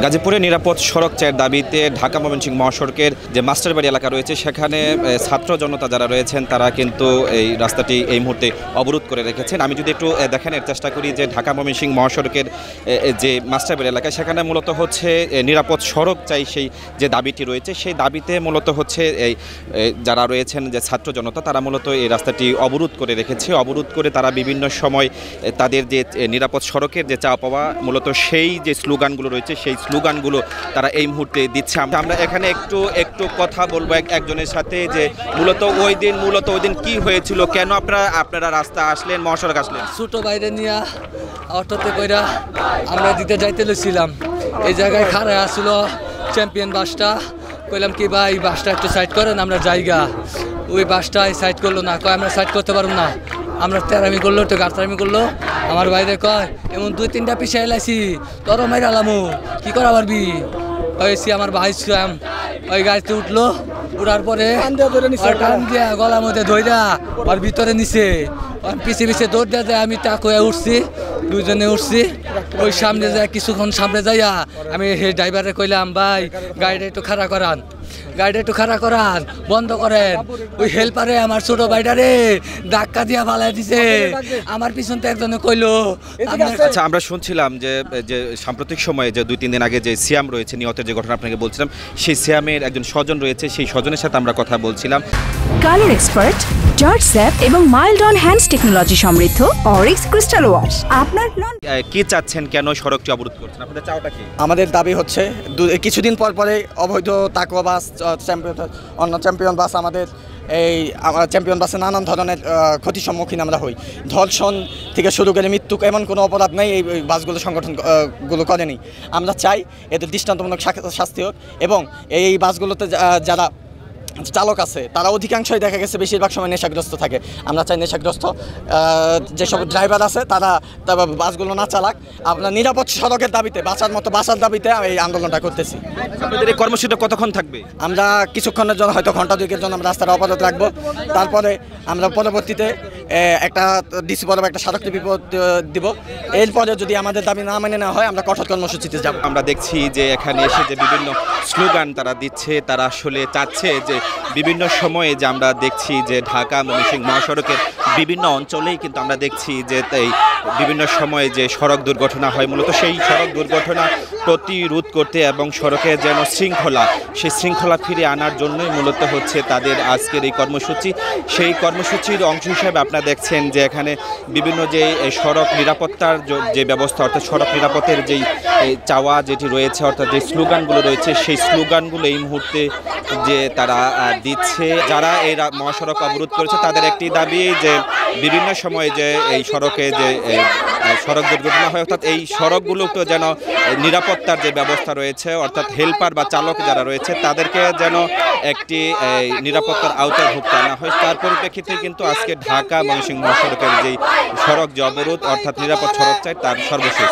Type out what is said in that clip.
গাজীপুরে নিরাপদ সড়ক চাইয়ের দাবিতে ঢাকা ময়মনসিংহ মহাসড়কের যে মাস্টারবাড়ি এলাকা রয়েছে সেখানে ছাত্র জনতা যারা রয়েছেন তারা কিন্তু এই রাস্তাটি এই মুহূর্তে অবরোধ করে রেখেছেন। আমি যদি একটু দেখানোর চেষ্টা করি যে ঢাকা ময়মনসিংহ মহাসড়কের যে মাস্টারবাড়ি এলাকা সেখানে মূলত হচ্ছে নিরাপদ সড়ক চাই, সেই যে দাবিটি রয়েছে সেই দাবিতে মূলত হচ্ছে এই যারা রয়েছেন যে ছাত্র জনতা তারা মূলত এই রাস্তাটি অবরোধ করে রেখেছে। অবরোধ করে তারা বিভিন্ন সময় তাদের যে নিরাপদ সড়কের যে চাওয়া পাওয়া মূলত সেই যে স্লোগানগুলো রয়েছে সেই স্লোগানগুলো তারা এই মুহূর্তে দিচ্ছে। আমরা এখানে একটু কথা বলবো একজনের সাথে যে মূলত ওই দিন কি হয়েছিল, কেন আপনারা রাস্তা আসলেন, মহাসড়ক আসলেন? ছোট বাইরে নিয়ে অটোতে কইরা আমরা দিতে যাইতে লইছিলাম, এই জায়গায় খাড়া আসছিল চ্যাম্পিয়ন বাসটা। কইলাম কি ভাই বাসটা একটু সাইড করেন, আমরা জায়গা ওই বাসটাই সাইড করলো না, কয় আমরা সাইড করতে পারবো না। আমরা তেরামি করলো, একটু গাড়তারামি করলো। আমার বাইরে কয় এমন 2-3টা পিছিয়ে এলাইছি, তোরও মাইর আলামু কি করা পারবি? ওইসি আমার ভাই ওই গাড়িতে উঠলো, উঠার পরে টান দিয়া গলার মধ্যে ধইরা আর ভিতরে নিছে, পিছিয়ে দৌড় দেওয়া যায়। আমি টাক হয়ে উঠছি, দুজনে উঠছি। ওই সামনে যায় কিছুক্ষণ সামনে যাইয়া আমি ড্রাইভারে কইলাম ভাই গাড়িটা একটু খাড়া করান, বন্ধ করেন। ওই হেল্পারে আমার ছোট ভাইটারে ধাক্কা দিয়া ফালাই দিছে। আমার পিছনতে একজনে কইলো। আচ্ছা, আমরা শুনছিলাম যে সাম্প্রতিক সময়ে যে 2-3 দিন আগে যে সিয়াম রয়েছে নিহতের যে ঘটনা আপনাকে বলছিলাম, সেই সিয়ামের একজন স্বজন রয়েছে, সেই স্বজনের সাথে আমরা কথা বলছিলাম। কালার এক্সপার্ট, জর্জ স্যাপ এবং মাইল্ড অন হ্যান্ডস টেকনোলজি সমৃদ্ধ অরিক্স ক্রিস্টাল ওয়াশ। আপনার কি চাচ্ছেন, কেন সড়কটি অবরোধ করছেন, আপনাদের চাওয়াটা কি? আমাদের দাবি হচ্ছে কিছুদিন পরে অবৈধ তাকুয়া বাস, অন্য চ্যাম্পিয়ন বাস, আমাদের এই চ্যাম্পিয়ন বাসে নানান ধরনের ক্ষতির সম্মুখীন আমরা হই। ধর্ষণ থেকে শুরু করে মৃত্যু, এমন কোনো অপরাধ নেই এই বাসগুলো সংগঠনগুলো করেনি। আমরা চাই এদের দৃষ্টান্তমূলক শাস্তি হোক এবং এই বাসগুলোতে যারা চালক আছে তারা অধিকাংশই দেখা গেছে বেশিরভাগ সময় নেশাগ্রস্ত থাকে। আমরা চাই নেশাগ্রস্ত যেসব ড্রাইভার আছে তারা বাসগুলো না চালাক। আপনার নিরাপদ সড়কের দাবিতে, বাঁচার দাবিতে এই আন্দোলনটা করতেছি। আপনাদের এই কর্মসূচিটা কতক্ষণ থাকবে? আমরা কিছুক্ষণের জন্য, হয়তো ঘন্টা 2-এর জন্য আমরা রাস্তাটা অবরোধ রাখবো। তারপরে আমরা পরবর্তীতে একটা ডিসি বরাবর একটা স্মারকলিপি দিব। এরপরে যদি আমাদের দাবি না মেনে নেওয়া হয় আমরা কঠোর কর্মসূচিতে যাব। আমরা দেখছি যে এখানে এসে যে বিভিন্ন স্লোগান তারা দিচ্ছে, তারা আসলে চাচ্ছে যে বিভিন্ন সময়ে যে আমরা দেখছি যে ঢাকা ময়মনসিংহ মহাসড়কের বিভিন্ন অঞ্চলেই কিন্তু আমরা দেখছি যে এই বিভিন্ন সময়ে যে সড়ক দুর্ঘটনা হয়, মূলত সেই সড়ক দুর্ঘটনা প্রতিরোধ করতে এবং সড়কের যেন সেই শৃঙ্খলা ফিরে আনার জন্যই মূলত হচ্ছে তাদের আজকের এই কর্মসূচি। সেই কর্মসূচির অংশ হিসেবে আপনারা দেখছেন যে এখানে বিভিন্ন যে সড়ক নিরাপত্তার যে ব্যবস্থা, অর্থাৎ সড়ক নিরাপত্তার যেই চাওয়া যেটি রয়েছে, অর্থাৎ যে স্লোগানগুলো রয়েছে সেই স্লোগানগুলো এই মুহূর্তে যে তারা দিচ্ছে। যারা এই মহাসড়ক অবরোধ করেছে তাদের একটি দাবি যে বিভিন্ন সময়ে যে এই সড়কে যে সড়ক দুর্ঘটনা হয়, অর্থাৎ এই সড়কগুলোতে যেন নিরাপত্তার যে ব্যবস্থা রয়েছে, অর্থাৎ হেল্পার বা চালক যারা রয়েছে তাদেরকে যেন একটি নিরাপত্তার আওতাভুক্ত আনা হয়। তার পরিপ্রেক্ষিতে কিন্তু আজকে ঢাকা ময়মনসিংহ মহাসড়কের যেই সড়ক যে অবরোধ, অর্থাৎ নিরাপদ সড়ক চাই তার সর্বশেষ